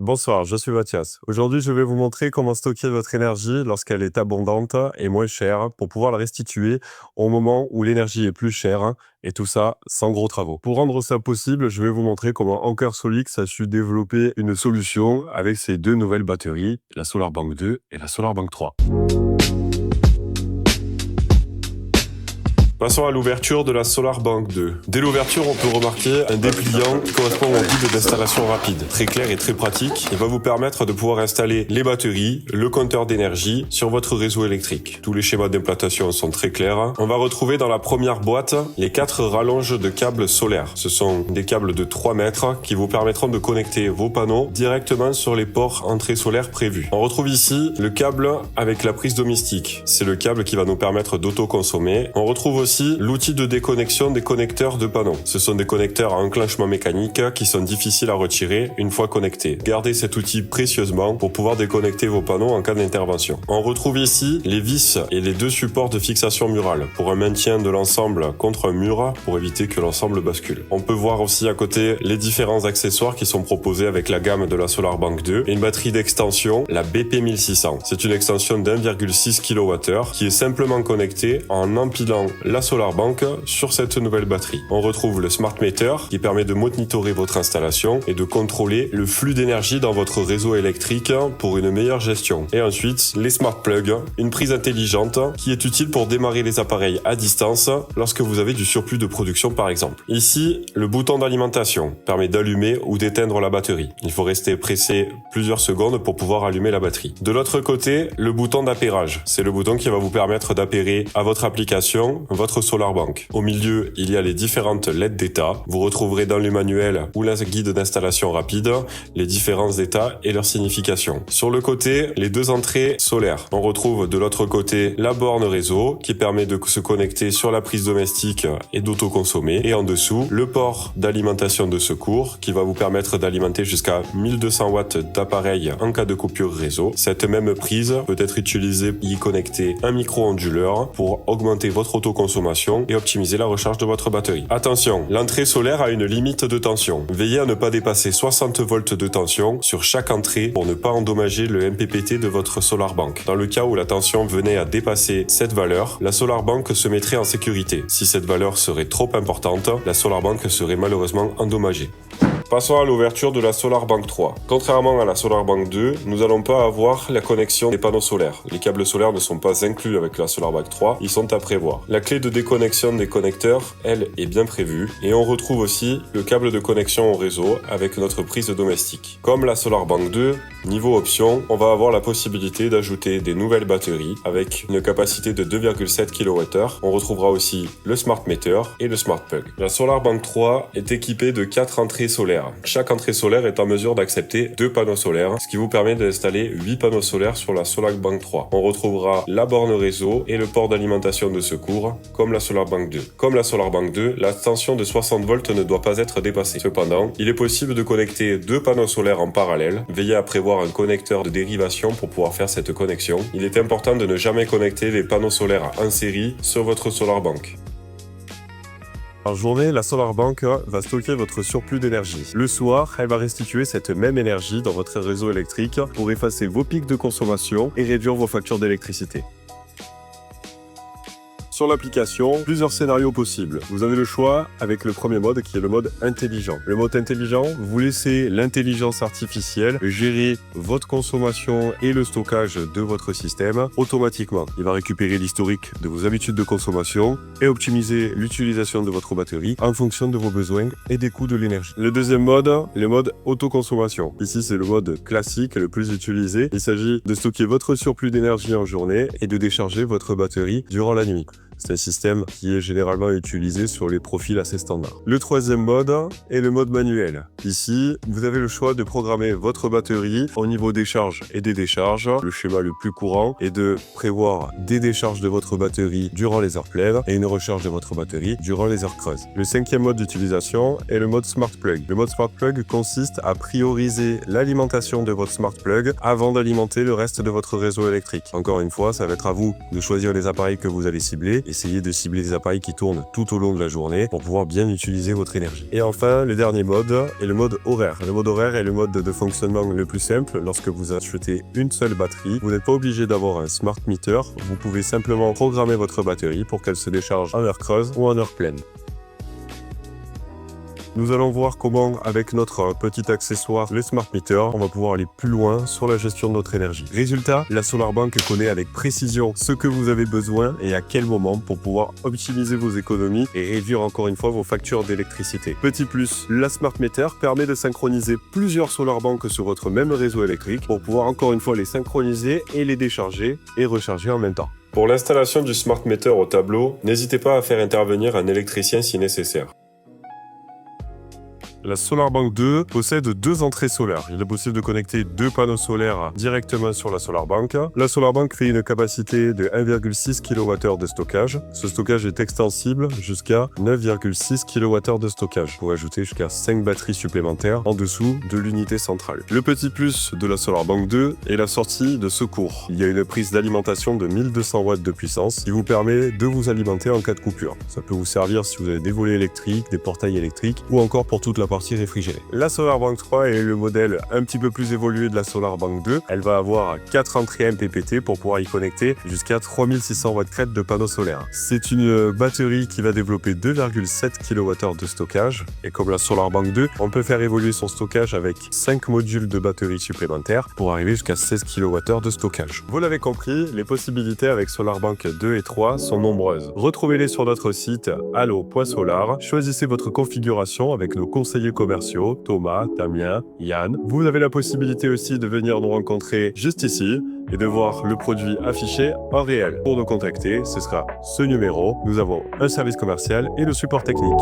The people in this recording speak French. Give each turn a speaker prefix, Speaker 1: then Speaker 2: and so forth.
Speaker 1: Bonsoir, je suis Mathias. Aujourd'hui, je vais vous montrer comment stocker votre énergie lorsqu'elle est abondante et moins chère pour pouvoir la restituer au moment où l'énergie est plus chère et tout ça sans gros travaux. Pour rendre ça possible, je vais vous montrer comment Anker Solix a su développer une solution avec ses deux nouvelles batteries, la SolarBank 2 et la SolarBank 3. Passons à l'ouverture de la SolarBank 2. Dès l'ouverture, on peut remarquer un dépliant qui correspond au guide d'installation rapide. Très clair et très pratique. Il va vous permettre de pouvoir installer les batteries, le compteur d'énergie sur votre réseau électrique. Tous les schémas d'implantation sont très clairs. On va retrouver dans la première boîte les 4 rallonges de câbles solaires. Ce sont des câbles de 3 mètres qui vous permettront de connecter vos panneaux directement sur les ports entrée solaire prévus. On retrouve ici le câble avec la prise domestique. C'est le câble qui va nous permettre d'autoconsommer. On retrouve aussi l'outil de déconnexion des connecteurs de panneaux. Ce sont des connecteurs à enclenchement mécanique qui sont difficiles à retirer une fois connectés. Gardez cet outil précieusement pour pouvoir déconnecter vos panneaux en cas d'intervention. On retrouve ici les vis et les 2 supports de fixation murale pour un maintien de l'ensemble contre un mur pour éviter que l'ensemble bascule. On peut voir aussi à côté les différents accessoires qui sont proposés avec la gamme de la SolarBank 2 et une batterie d'extension, la BP1600. C'est une extension d'1,6 kWh qui est simplement connectée en empilant la SolarBank sur cette nouvelle batterie. On retrouve le Smart Meter qui permet de monitorer votre installation et de contrôler le flux d'énergie dans votre réseau électrique pour une meilleure gestion. Et ensuite, les Smart Plugs, une prise intelligente qui est utile pour démarrer les appareils à distance lorsque vous avez du surplus de production par exemple. Ici, le bouton d'alimentation permet d'allumer ou d'éteindre la batterie. Il faut rester pressé plusieurs secondes pour pouvoir allumer la batterie. De l'autre côté, le bouton d'appairage. C'est le bouton qui va vous permettre d'appairer à votre application votre SolarBank. Au milieu, il y a les différentes LED d'état. Vous retrouverez dans le manuel ou la guide d'installation rapide les différents états et leur signification. Sur le côté, les 2 entrées solaires. On retrouve de l'autre côté la borne réseau qui permet de se connecter sur la prise domestique et d'autoconsommer. Et en dessous, le port d'alimentation de secours qui va vous permettre d'alimenter jusqu'à 1200 watts d'appareil en cas de coupure réseau. Cette même prise peut être utilisée pour y connecter un micro-onduleur pour augmenter votre autoconsommation et optimiser la recharge de votre batterie. Attention, l'entrée solaire a une limite de tension. Veillez à ne pas dépasser 60 volts de tension sur chaque entrée pour ne pas endommager le MPPT de votre SolarBank. Dans le cas où la tension venait à dépasser cette valeur, la SolarBank se mettrait en sécurité. Si cette valeur serait trop importante, la SolarBank serait malheureusement endommagée. Passons à l'ouverture de la SolarBank 3. Contrairement à la SolarBank 2, nous n'allons pas avoir la connexion des panneaux solaires. Les câbles solaires ne sont pas inclus avec la SolarBank 3, ils sont à prévoir. La clé de déconnexion des connecteurs, elle, est bien prévue. Et on retrouve aussi le câble de connexion au réseau avec notre prise domestique. Comme la SolarBank 2, niveau option, on va avoir la possibilité d'ajouter des nouvelles batteries avec une capacité de 2,7 kWh. On retrouvera aussi le Smart Meter et le Smart Plug. La SolarBank 3 est équipée de 4 entrées solaires. Chaque entrée solaire est en mesure d'accepter 2 panneaux solaires, ce qui vous permet d'installer 8 panneaux solaires sur la SolarBank 3. On retrouvera la borne réseau et le port d'alimentation de secours, comme la SolarBank 2. Comme la SolarBank 2, la tension de 60 volts ne doit pas être dépassée. Cependant, il est possible de connecter 2 panneaux solaires en parallèle. Veillez à prévoir un connecteur de dérivation pour pouvoir faire cette connexion. Il est important de ne jamais connecter les panneaux solaires en série sur votre SolarBank. En journée, la SolarBank va stocker votre surplus d'énergie. Le soir, elle va restituer cette même énergie dans votre réseau électrique pour effacer vos pics de consommation et réduire vos factures d'électricité. Sur l'application, plusieurs scénarios possibles. Vous avez le choix avec le premier mode qui est le mode intelligent. Le mode intelligent, vous laissez l'intelligence artificielle gérer votre consommation et le stockage de votre système automatiquement. Il va récupérer l'historique de vos habitudes de consommation et optimiser l'utilisation de votre batterie en fonction de vos besoins et des coûts de l'énergie. Le deuxième mode, le mode autoconsommation. Ici, c'est le mode classique, le plus utilisé. Il s'agit de stocker votre surplus d'énergie en journée et de décharger votre batterie durant la nuit. C'est un système qui est généralement utilisé sur les profils assez standards. Le troisième mode est le mode manuel. Ici, vous avez le choix de programmer votre batterie au niveau des charges et des décharges. Le schéma le plus courant est de prévoir des décharges de votre batterie durant les heures pleines et une recharge de votre batterie durant les heures creuses. Le cinquième mode d'utilisation est le mode Smart Plug. Le mode Smart Plug consiste à prioriser l'alimentation de votre Smart Plug avant d'alimenter le reste de votre réseau électrique. Encore une fois, ça va être à vous de choisir les appareils que vous allez cibler Essayez de cibler des appareils qui tournent tout au long de la journée pour pouvoir bien utiliser votre énergie. Et enfin, le dernier mode est le mode horaire. Le mode horaire est le mode de fonctionnement le plus simple. Lorsque vous achetez une seule batterie, vous n'êtes pas obligé d'avoir un smart meter. Vous pouvez simplement programmer votre batterie pour qu'elle se décharge en heure creuse ou en heure pleine. Nous allons voir comment, avec notre petit accessoire, le Smart Meter, on va pouvoir aller plus loin sur la gestion de notre énergie. Résultat, la SolarBank connaît avec précision ce que vous avez besoin et à quel moment pour pouvoir optimiser vos économies et réduire encore une fois vos factures d'électricité. Petit plus, la Smart Meter permet de synchroniser plusieurs SolarBank sur votre même réseau électrique pour pouvoir encore une fois les synchroniser et les décharger et recharger en même temps. Pour l'installation du Smart Meter au tableau, n'hésitez pas à faire intervenir un électricien si nécessaire. La SolarBank 2 possède deux entrées solaires. Il est possible de connecter deux panneaux solaires directement sur la SolarBank. La SolarBank fait une capacité de 1,6 kWh de stockage. Ce stockage est extensible jusqu'à 9,6 kWh de stockage. Vous pouvez ajouter jusqu'à 5 batteries supplémentaires en dessous de l'unité centrale. Le petit plus de la SolarBank 2 est la sortie de secours. Il y a une prise d'alimentation de 1200 watts de puissance qui vous permet de vous alimenter en cas de coupure. Ça peut vous servir si vous avez des volets électriques, des portails électriques ou encore pour toute la partie réfrigérée. La SolarBank 3 est le modèle un petit peu plus évolué de la SolarBank 2. Elle va avoir 4 entrées MPPT pour pouvoir y connecter jusqu'à 3600 watts crête de panneaux solaires. C'est une batterie qui va développer 2,7 kWh de stockage et comme la SolarBank 2, on peut faire évoluer son stockage avec 5 modules de batterie supplémentaires pour arriver jusqu'à 16 kWh de stockage. Vous l'avez compris, les possibilités avec SolarBank 2 et 3 sont nombreuses. Retrouvez-les sur notre site allo.solar. Choisissez votre configuration avec nos conseillers commerciaux, Thomas, Damien, Yann. Vous avez la possibilité aussi de venir nous rencontrer juste ici et de voir le produit affiché en réel. Pour nous contacter, ce sera ce numéro. Nous avons un service commercial et le support technique.